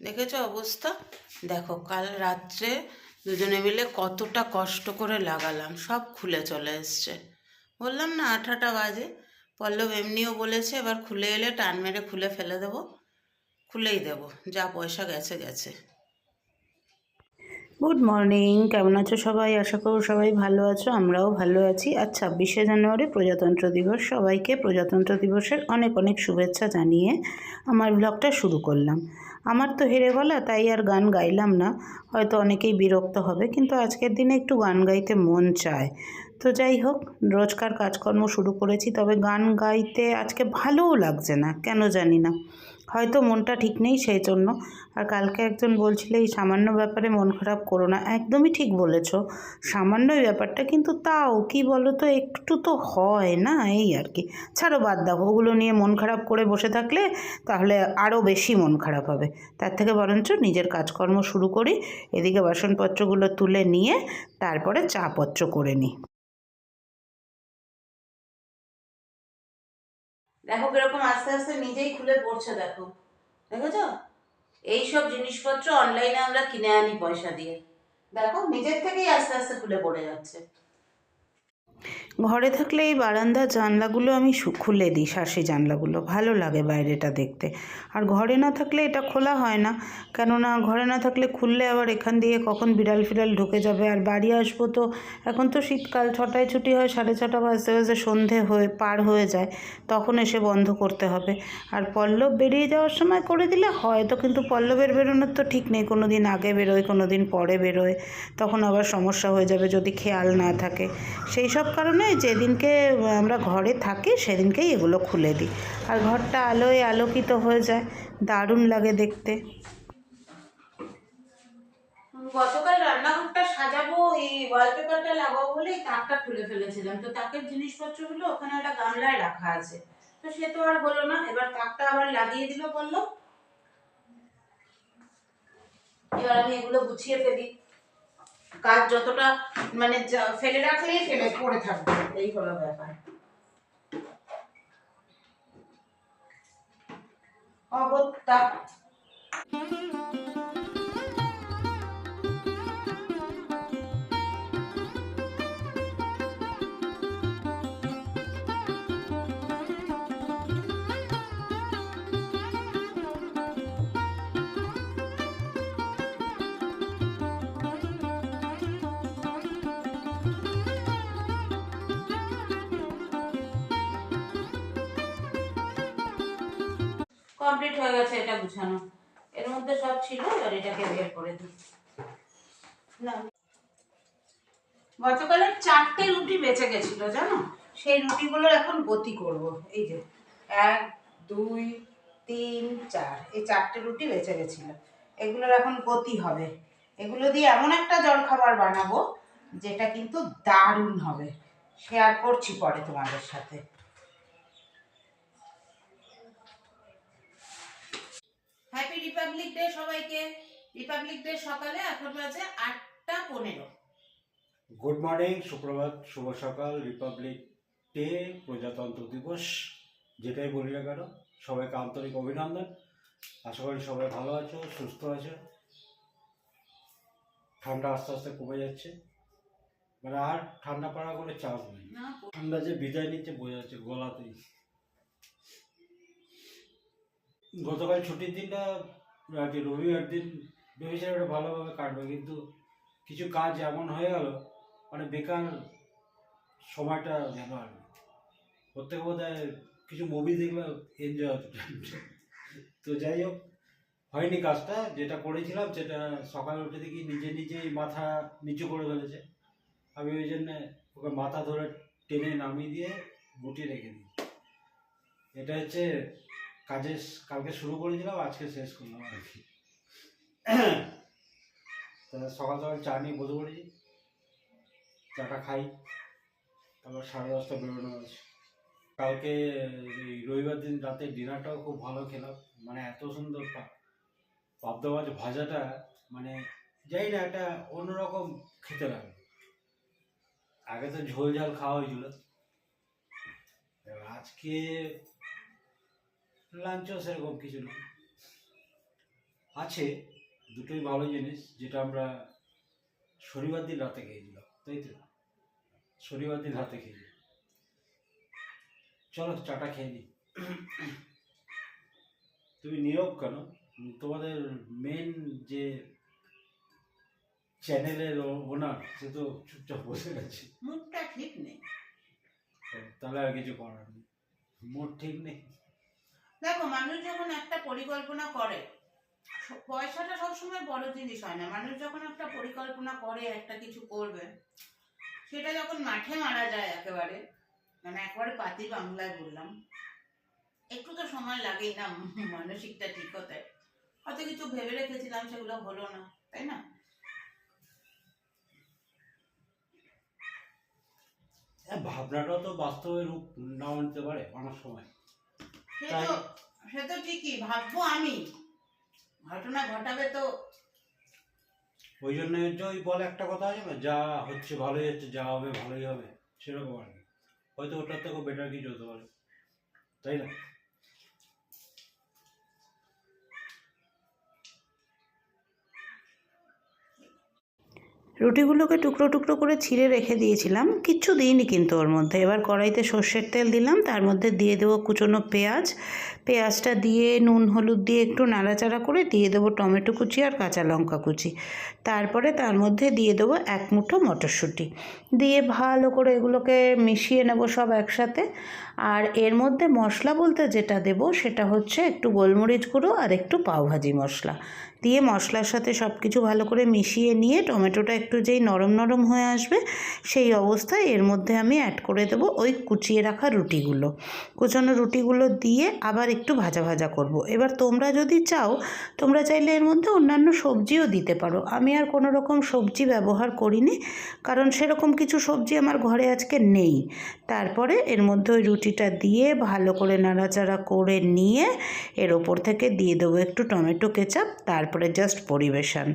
দেখেছো অবস্থা? দেখো কাল রাত্রে দুজনে মিলে কতটা কষ্ট করে লাগালাম, সব খুলে চলে এসছে। বললাম না 8টা বাজে। পল্লব এমনিও বলেছে এবার খুলে এলে টান মেরে খুলে ফেলে দেবো। খুলেই দেবো, যা পয়সা গেছে গেছে। গুড মর্নিং, কেমন আছো সবাই? আশা করো সবাই ভালো আছো, আমরাও ভালো আছি। আর 26শে জানুয়ারি প্রজাতন্ত্র দিবস, সবাইকে প্রজাতন্ত্র দিবসের অনেক অনেক শুভেচ্ছা জানিয়ে আমার ব্লগটা শুরু করলাম। আমার তো হেরে গলা, তাই আর গান গাইলাম না, হয়তো অনেকেই বিরক্ত হবে, কিন্তু আজকের দিনে একটু গান গাইতে মন চায়। তো যাই হোক, রোজকার কাজকর্ম শুরু করেছি, তবে গান গাইতে আজকে ভালোও লাগছে না, কেন জানি না, হয়তো মনটা ঠিক নেই সেই জন্য। আর কালকে একজন বলছিল এই সামান্য ব্যাপারে মন খারাপ করো না, একদমই ঠিক বলেছ, সামান্যই ব্যাপারটা, কিন্তু তাও কি বলো তো, একটু তো হয় না, এই আর কি। ছাড়ো, বাদ দাও, ওগুলো নিয়ে মন খারাপ করে বসে থাকলে তাহলে আরও বেশি মন খারাপ হবে। তার থেকে বরঞ্চ নিজের কাজকর্ম শুরু করি, এদিকে বাসনপত্রগুলো তুলে নিয়ে তারপরে চাপত্র করে নিই। দেখো কিরকম আস্তে আস্তে নিজেই খুলে পড়ছে, দেখো, দেখেছো? এইসব জিনিসপত্র অনলাইনে আমরা কিনে আনি পয়সা দিয়ে, দেখো নিজের থেকেই আস্তে আস্তে খুলে পড়ে যাচ্ছে। ঘরে থাকলে এই বারান্দার জানলাগুলো আমি খুলে দিই, শাসি জানলাগুলো, ভালো লাগে বাইরেটা দেখতে। আর ঘরে না থাকলে এটা খোলা হয় না, কেননা ঘরে না থাকলে খুললে আবার এখান দিয়ে কখন বিড়াল ফিড়াল ঢুকে যাবে। আর বাড়ি আসবো তো, এখন তো শীতকাল, 6টায় ছুটি হয়, 6:30 বাজতে বাজতে সন্ধে হয়ে পার হয়ে যায়, তখন এসে বন্ধ করতে হবে। আর পল্লব বেরিয়ে যাওয়ার সময় করে দিলে হয়তো, কিন্তু পল্লবের বেরোনোর তো ঠিক নেই, কোনো দিন আগে বেরোয়, কোনো দিন পরে বেরোয়, তখন আবার সমস্যা হয়ে যাবে যদি খেয়াল না থাকে। সেই সব কারণে যেদিনকে আমরা ঘরে থাকি সেদিনকেই এগুলো খুলে দিই, আর ঘরটা আলোয় আলোকিত হয়ে যায়, দারুণ লাগে দেখতে। গতকাল রান্নাঘরটা সাজাবো, এই ওয়ালপেপারটা লাগাবো বলে এই তাকটা খুলে ফেলেছিলাম, তো তাকের জিনিসপত্রগুলো ওখানে একটা গামলায় রাখা আছে, তো সে তো আর হলো না। এবার তাকটা আবার লাগিয়ে দিল বললো, এবার আমি এগুলো গুছিয়ে ফেলি, কাজ যতটা মানে ফেলে রাখলেই ফেলে পড়ে থাকবে, এই হলো ব্যাপার। অগত্যা। কমপ্লিট হয়ে গেছে এটা গুছানো, এর মধ্যে সব ছিল, এবার এটাকে বের করে দিই। না, গতকালের 4টে রুটি বেঁচে গেছিল জানো, সেই রুটিগুলোর এখন গতি করব। এই যে 1 2 3 4, এই 4টে রুটি বেঁচে গেছিল, এগুলোর এখন গতি হবে। এগুলো দিয়ে এমন একটা জলখাবার বানাবো যেটা কিন্তু দারুণ হবে, শেয়ার করছি পরে তোমাদের সাথে। হ্যাপি রিপাবলিক ডে সবাইকে। রিপাবলিক ডে সকালে, এখন বাজে 8টা 15। গুড মর্নিং, সুপ্রভাত, শুভ সকাল, রিপাবলিক ডে, প্রজাতন্ত্র দিবস, যেটাই বলি না কেন, সবাইকে আন্তরিক অভিনন্দন। আশা করি সবাই ভালো আছো, সুস্থ আছো। ঠান্ডা আস্তে আস্তে কমে যাচ্ছে, মানে আর ঠান্ডা পড়ার কোনো চান্স নেই। ঠান্ডা যে বিদায় নিচ্ছে বোঝা যাচ্ছে গলাতেই। গতকাল ছুটির দিনটা আর কি, রবিবার দিন ভেবেছিলাম একটা ভালোভাবে কাটবে, কিন্তু কিছু কাজ এমন হয়ে গেল, মানে বেকার সময়টা গেল আর কি। প্রত্যেক বোধ হয় কিছু মুভি দেখলে এনজয় হতো। তো যাই হোক, হয়নি কাজটা, যেটা করেছিলাম সেটা সকালে উঠে দেখি নিজে নিজেই মাথা নিচু করে ফেলেছে। আমি ওই জন্যে ওকে মাথা ধরে টেনে নামিয়ে দিয়ে গুটিয়ে রেখে দিই। এটা হচ্ছে কাজের, কালকে শুরু করেছিলাম, আজকে শেষ করলাম আর কি। তা সকাল সকাল চা নিয়ে বসে পড়েছি, চাটা খাই, তারপর 10:30 বেরোনো আছে। কালকে এই রবিবার দিন রাতে ডিনারটাও খুব ভালো খেলাম, মানে এত সুন্দর পাবদা মাছ ভাজাটা, মানে যাই না, একটা অন্যরকম খেতে লাগে। আগে তো ঝোল ঝাল খাওয়া হয়েছিল, আজকে লাঞ্চও সেরকম কিছু না, আছে, দুটোই ভালো জিনিস। যেটা আমরা শনিবার দিন রাতে খেয়েছিলাম, তাই তো? শনিবার দিন রাতে খেয়েছি। চলো চাটা খেয়ে নিই। তুমি নীরব কেন? তোমাদের মেন যে চ্যানেলের ওনার, সে তো চুপচাপ বসে গেছে। মুডটা ঠিক নেই। তাহলে আর কিছু করার নেই, মুড ঠিক নেই। দেখো, মানুষ যখন একটা পরিকল্পনা করে, পয়সাটা সবসময় বড় জিনিস হয় না। মানুষ যখন একটা পরিকল্পনা করে একটা কিছু করবে, সেটা যখন মাঠে মারা যায় একেবারে, মানে একবারে পাতি বাংলায় বললাম, একটু তো সময় লাগেই না মানসিকটা ঠিক হতে। হয়তো কিছু ভেবে রেখেছিলাম, সেগুলো হলো না, তাই না? ভাবনাটাও তো বাস্তবে রূপ নাও নিতে পারে অনেক সময়। সে তো ঠিকই, ভাববো আমি, ঘটনা ঘটাবে তো। ওই জন্য ওই বলে একটা কথা আছে না, যা হচ্ছে ভালোই হচ্ছে, যা হবে ভালোই হবে, সেরকম আর কি। হয়তো ওটার থেকেও বেটার কিছু হতে পারে, তাই না? রুটিগুলোকে টুকরো টুকরো করে ছিঁড়ে রেখে দিয়েছিলাম, কিচ্ছু দিইনি কিন্তু ওর মধ্যে। এবার কড়াইতে সর্ষের তেল দিলাম, তার মধ্যে দিয়ে দেবো কুচনো পেঁয়াজ। পেঁয়াজটা দিয়ে নুন হলুদ দিয়ে একটু নাড়াচাড়া করে দিয়ে দেবো টমেটো কুচি আর কাঁচা লঙ্কা কুচি। তারপরে তার মধ্যে দিয়ে দেবো এক মুঠো মটরশুঁটি, দিয়ে ভালো করে এগুলোকে মিশিয়ে নেব সব একসাথে। আর এর মধ্যে মশলা বলতে যেটা দেবো সেটা হচ্ছে একটু গোলমরিচ গুঁড়ো আর একটু পাওভাজি মশলা দিয়ে মশলার সাথে সব কিছু ভালো করে মিশিয়ে নিয়ে টমেটোটা একটু যেই নরম নরম হয়ে আসবে, সেই অবস্থায় এর মধ্যে আমি অ্যাড করে দেবো ওই কুচিয়ে রাখা রুটিগুলো। কুচানো রুটিগুলো দিয়ে আবার একটু ভাজা ভাজা করব। এবার তোমরা যদি চাও, তোমরা চাইলে এর মধ্যে অন্যান্য সবজিও দিতে পারো। আমি আর কোনো রকম সবজি ব্যবহার করিনি, কারণ সেরকম কিছু সবজি আমার ঘরে আজকে নেই। তারপরে এর মধ্যে ওই রুটিটা দিয়ে ভালো করে নাড়াচাড়া করে নিয়ে এর ওপর থেকে দিয়ে দেবো একটু টমেটো কেচাপ, তারপরে জাস্ট পরিবেশন।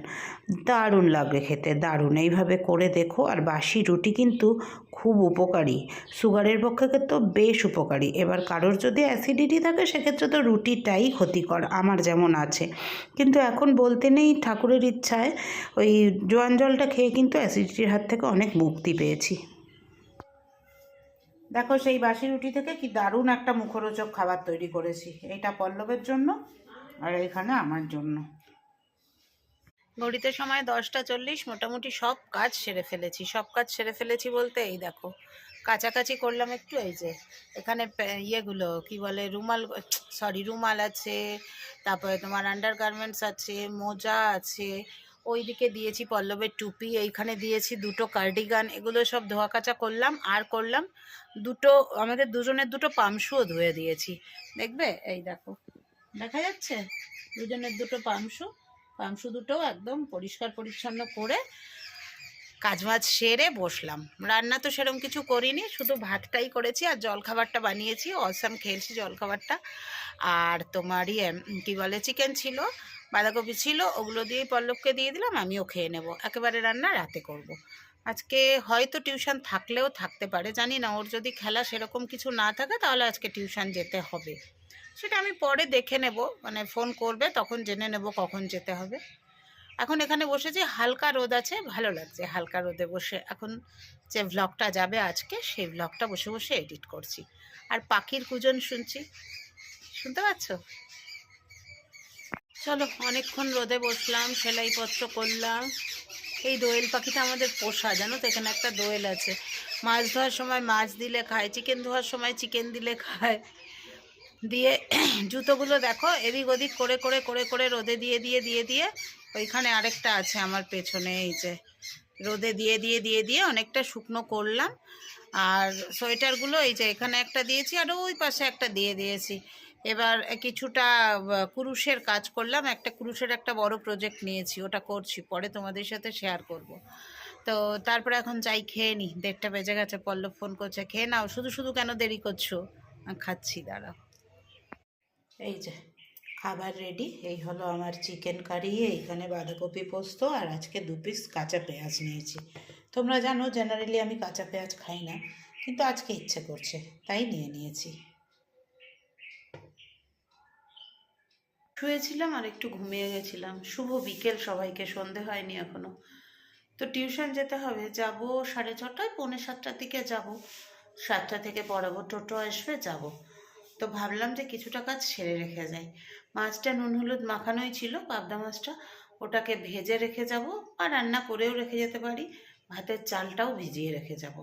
দারুণ লাগবে খেতে, দারুণ। এইভাবে করে দেখো। আর বাসি রুটি কিন্তু খুব উপকারী, সুগারের পক্ষে তো বেশ উপকারী। এবার কারোর যদি অ্যাসিডিটি থাকে সেক্ষেত্রে তো রুটিটাই ক্ষতিকর, আমার যেমন আছে। কিন্তু এখন বলতে নেই, ঠাকুরের ইচ্ছায় ওই জোয়ান জলটা খেয়ে কিন্তু অ্যাসিডিটির হাত থেকে অনেক মুক্তি পেয়েছি। দেখো, সেই বাসি রুটি থেকে কি দারুণ একটা মুখরোচক খাবার তৈরি করেছি। এইটা পল্লবের জন্য আর এইখানে আমার জন্য। ঘড়িতে সময় 10টা 40, মোটামুটি সব কাজ সেরে ফেলেছি। সব কাজ সেরে ফেলেছি বলতে এই দেখো, কাছাকাছি করলাম একটু। এই যে এখানে ইয়েগুলো কি বলে, রুমাল, সরি রুমাল আছে, তারপরে তোমার আন্ডার গার্মেন্টস আছে, মোজা আছে, ওইদিকে দিয়েছি পল্লবের টুপি, এইখানে দিয়েছি দুটো কার্ডিগান, এগুলো সব ধোয়া কাচা করলাম। আর করলাম দুটো, আমাদের দুজনের দুটো পামশুও ধুয়ে দিয়েছি। দেখবে, এই দেখো, দেখা যাচ্ছে দুজনের দুটো পামশু। পামশু দুটো একদম পরিষ্কার পরিচ্ছন্ন করে কাজবাজ সেরে বসলাম। রান্না তো সেরকম কিছু করিনি, শুধু ভাতটাই করেছি আর জলখাবারটা বানিয়েছি। অসাম খেয়েছি জলখাবারটা। আর তোমার কী বলে, চিকেন ছিল, বাঁধাকপি ছিল, ওগুলো দিয়েই পল্লবকে দিয়ে দিলাম, আমিও খেয়ে নেব। একেবারে রান্না রাতে করব। আজকে হয়তো টিউশন থাকলেও থাকতে পারে, জানি না। ওর যদি খেলা সেরকম কিছু না থাকে তাহলে আজকে টিউশন যেতে হবে। সেটা আমি পরে দেখে নেব, মানে ফোন করবে তখন জেনে নেব কখন যেতে হবে। এখন এখানে বসেছি, হালকা রোদ আছে, ভালো লাগছে হালকা রোদে বসে। এখন যে ভ্লগটা যাবে আজকে, সেই ভ্লগটা বসে বসে এডিট করছি আর পাখির কুজন শুনছি। শুনতে পাচ্ছ? চলো, অনেকক্ষণ রোদে বসলাম, সেলাইপত্র করলাম। এই দোয়েল পাখিটা আমাদের পোষা, জানো তো। এখানে একটা দোয়েল আছে, মাছ ধোয়ার সময় মাছ দিলে খায়, চিকেন ধোয়ার সময় চিকেন দিলে খায়। দিয়ে জুতোগুলো দেখো এদিক ওদিক করে করে করে করে রোদে দিয়ে দিয়ে দিয়ে দিয়ে, ওইখানে আরেকটা আছে আমার পেছনে, এই যে রোদে দিয়ে দিয়ে দিয়ে দিয়ে অনেকটা শুকনো করলাম। আর সোয়েটারগুলো এই যে এখানে একটা দিয়েছি আর ওই পাশে একটা দিয়ে দিয়েছি। এবার কিছুটা কুরুশের কাজ করলাম, একটা কুরুশের একটা বড় প্রজেক্ট নিয়েছি, ওটা করছি, পরে তোমাদের সাথে শেয়ার করব। তো তারপরে এখন যাই খেয়ে নিই, 1:30 বেজে গেছে। পল্লব ফোন করছে, খেয়ে নাও, শুধু শুধু কেন দেরি করছো? খাচ্ছি, দাঁড়াও। এই যে খাবার রেডি। এই হলো আমার চিকেন কারি, এইখানে বাঁধাকপি পোস্ত, আর আজকে 2 পিস কাঁচা পেঁয়াজ নিয়েছি। তোমরা জানো জেনারেলি আমি কাঁচা পেঁয়াজ খাই না, কিন্তু আজকে ইচ্ছে করছে তাই নিয়েছি। শুয়েছিলাম আর একটু ঘুমিয়ে গেছিলাম। শুভ বিকেল সবাইকে, সন্ধে হয়নি এখনো। তো টিউশন যেতে হবে, যাব 6:30, 6:45টার দিকে যাব। 7টা থেকে পড়াবো, টোটো আসবে, যাব। তো ভাবলাম যে কিছুটা কাজ সেরে রেখে যাই। মাছটা নুন হলুদ মাখানোই ছিল, পাবদা মাছটা, ওটাকে ভেজে রেখে যাব। আর রান্না করেও রেখে যেতে পারি, ভাতের চালটাও ভিজিয়ে রেখে যাব।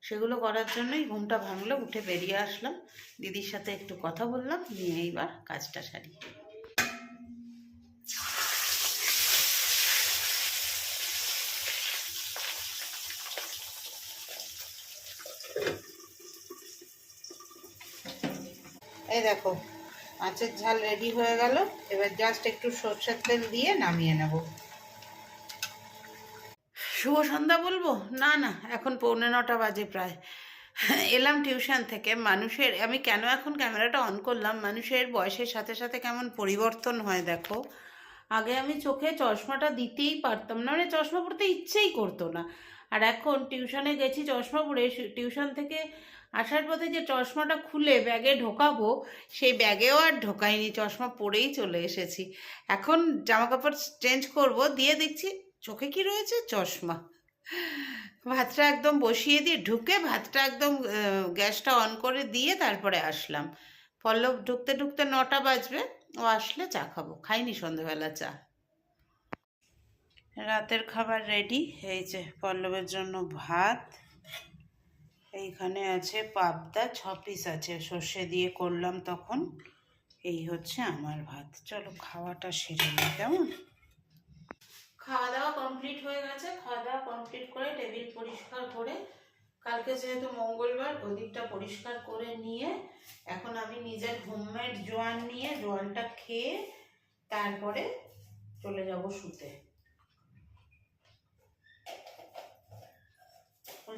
সেগুলো করার জন্যই ঘুমটা ভাঙলো, উঠে বেরিয়ে আসলাম। দিদির সাথে একটু কথা বললাম, নিয়ে এইবার কাজটা সারি। এই দেখো, মাছের ঝাল রেডি হয়ে গেল। এবার জাস্ট একটু সরষের তেল দিয়ে নামিয়ে নেব। শুভ সন্ধ্যা বলবো না, না, এখন 8:45 বাজে প্রায়। এলাম টিউশন থেকে। মানুষের, আমি কেন এখন ক্যামেরাটা অন করলাম, মানুষের বয়সের সাথে সাথে কেমন পরিবর্তন হয় দেখো। আগে আমি চোখে চশমাটা দিতেই পারতাম না, মানে চশমা পরতে ইচ্ছেই করতো না। আর এখন টিউশনে গেছি চশমা পরে, টিউশন থেকে আসার পথে যে চশমাটা খুলে ব্যাগে ঢোকাবো, সেই ব্যাগেও আর ঢোকাইনি, চশমা পরেই চলে এসেছি। এখন জামা কাপড় চেঞ্জ করব, দিয়ে দেখছি চোখে কি রয়েছে, চশমা। ভাতটা একদম বসিয়ে দিয়ে ঢুকে, ভাতটা একদম গ্যাসটা অন করে দিয়ে তারপরে আসলাম। পল্লব ঢুকতে ঢুকতে 9টা বাজবে, ও আসলে চা খাবো। খাইনি সন্ধেবেলা চা। রাতের খাবার রেডি। এই যে পল্লবের জন্য ভাত, এইখানে আছে পাবদা, 6 পিস আছে, সর্ষে দিয়ে করলাম তখন। এই হচ্ছে আমার ভাত। চলো খাওয়াটা সেরে নিই, কেমন? খাওয়া দাওয়া কমপ্লিট হয়ে গেছে। খাওয়া দাওয়া কমপ্লিট করে টেবিল পরিষ্কার করে, কালকে যেহেতু মঙ্গলবার, ওদিকটা পরিষ্কার করে নিয়ে এখন আমি নিজের হোমমেড জোয়ান নিয়ে জোয়ানটা খেয়ে তারপরে চলে যাব শুতে।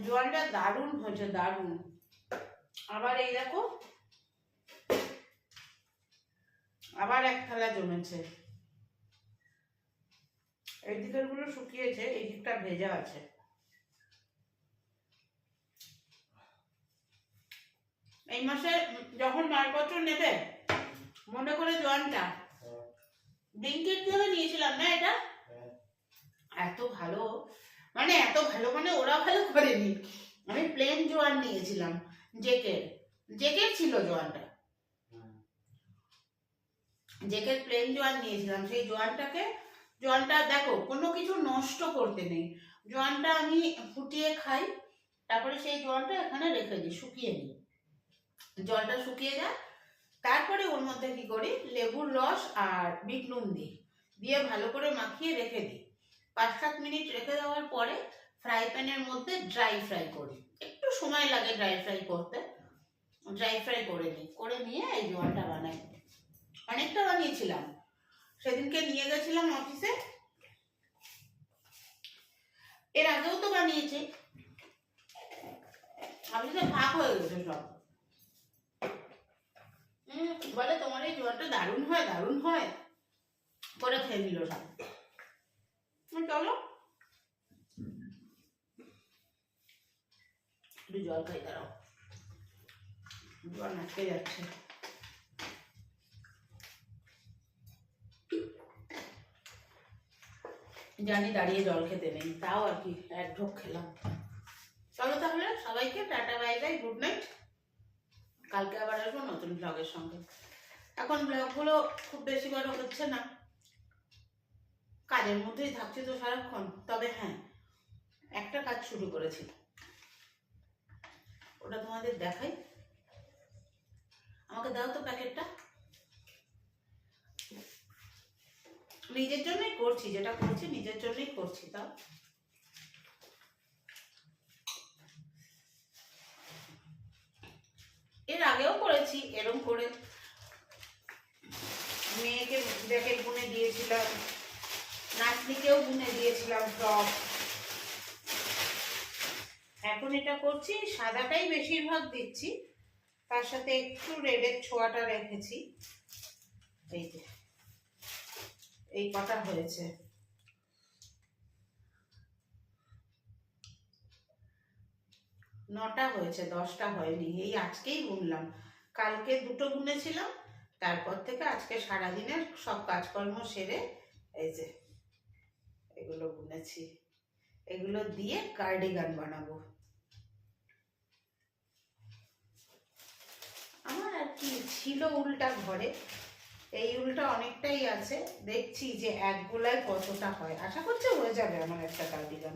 জোয়ানটা দারুণ হয়েছে, দারুণ। আবার এই দেখো, আবার এক থালা জমেছে। এই দিকের গুলো শুকিয়েছে, এই দিকটা ভেজা আছে। এই মাসে যখন মালপত্র নেবে, মনে করে জোয়ানটা ব্লিঙ্কিট থেকে নিয়েছিলাম না, এটা এত ভালো, মানে এত ভালো, মানে ওরা ভালো করেনি। আমি প্লেন জোয়ান নিয়েছিলাম, জেকের জেকের ছিল জোয়ানটা, জেকের প্লেন জোয়ান নিয়েছিলাম। সেই জোয়ানটা দেখো, কোনো কিছু নষ্ট করতে নেই। জোয়ানটা আমি ফুটিয়ে খাই, তারপরে সেই জলটা এখানে রেখে দিই, শুকিয়ে নিই। জলটা শুকিয়ে যায়, তারপরে ওর মধ্যে কি করি, লেবুর রস আর বিট নুন দিই, দিয়ে ভালো করে মাখিয়ে রেখে দিই। 5-7 মিনিট রেখে দেওয়ার পরে ফ্রাই প্যানের মধ্যে ড্রাই ফ্রাই করি। একটু সময় লাগে ড্রাই ফ্রাই করতে, ড্রাই ফ্রাই করে নিয়ে এই জলটা বানাই। অনেকটা বানিয়েছিলাম, সেদিনকে নিয়ে গেছিলাম অফিসে। এর আগেও তো বানিয়েছি, অফিসে ভাগ হয়ে গেছে সব। বলে তোমার এই জলটা দারুণ হয়, দারুণ হয়, করে খেয়ে নিল সব। চলো একটু জল খাই, দাঁড়াও, জল আটকে যাচ্ছে। জানি দাঁড়িয়ে জল খেতে নেই, তাও আর কি এক ঢোক খেলাম। চলো তাহলে সবাইকে tata, bye bye, good night. কালকে আবার আসবো নতুন ব্লগের সঙ্গে। এখন ব্লগগুলো খুব বেশি বড় হচ্ছে না, কাজের মধ্যেই থাকছি তো সারাক্ষণ। তবে হ্যাঁ, একটা কাজ শুরু করেছি, ওটা তোমাদের দেখাই। আমাকে দাও তো প্যাকেটটা। নিজের জন্যই করছি, যেটা করছি নিজের জন্যই করছি। তাও এর আগেও করেছি এরকম করে, মেয়েকে জ্যাকেট বুনে দিয়েছিলাম, নাতনিকেও বুনে দিয়েছিলাম ফ্রক। এখন এটা করছি, সাদাটাই বেশিরভাগ দিচ্ছি, তার সাথে একটু রেডের ছোঁয়াটা রেখেছি। এই যে এই কটা হয়েছে। নটা হয়েছে, 10টা হয়নি। এই আজকেই বুনলাম, কালকে 2টো বুনেছিলাম, তারপর থেকে আজকে সারাদিনের সব কাজকর্ম সেরে এই যে এগুলো বুনেছি, এগুলো দিয়ে কার্ডিগান বানাবো। আমার আর কি ছিল উলটা ঘরে, এই উলটা অনেকটাই আছে, দেখছি যে এক গোলায় কতটা হয়। আশা করছি হয়ে যাবে আমার একটা কার্ডিগান।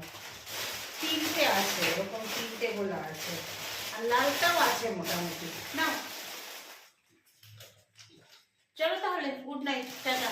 3টে আছে, এরকম 3টে গোলা আছে, আর লালটাও আছে মোটামুটি। না চলো তাহলে, গুড নাইট, টাটা।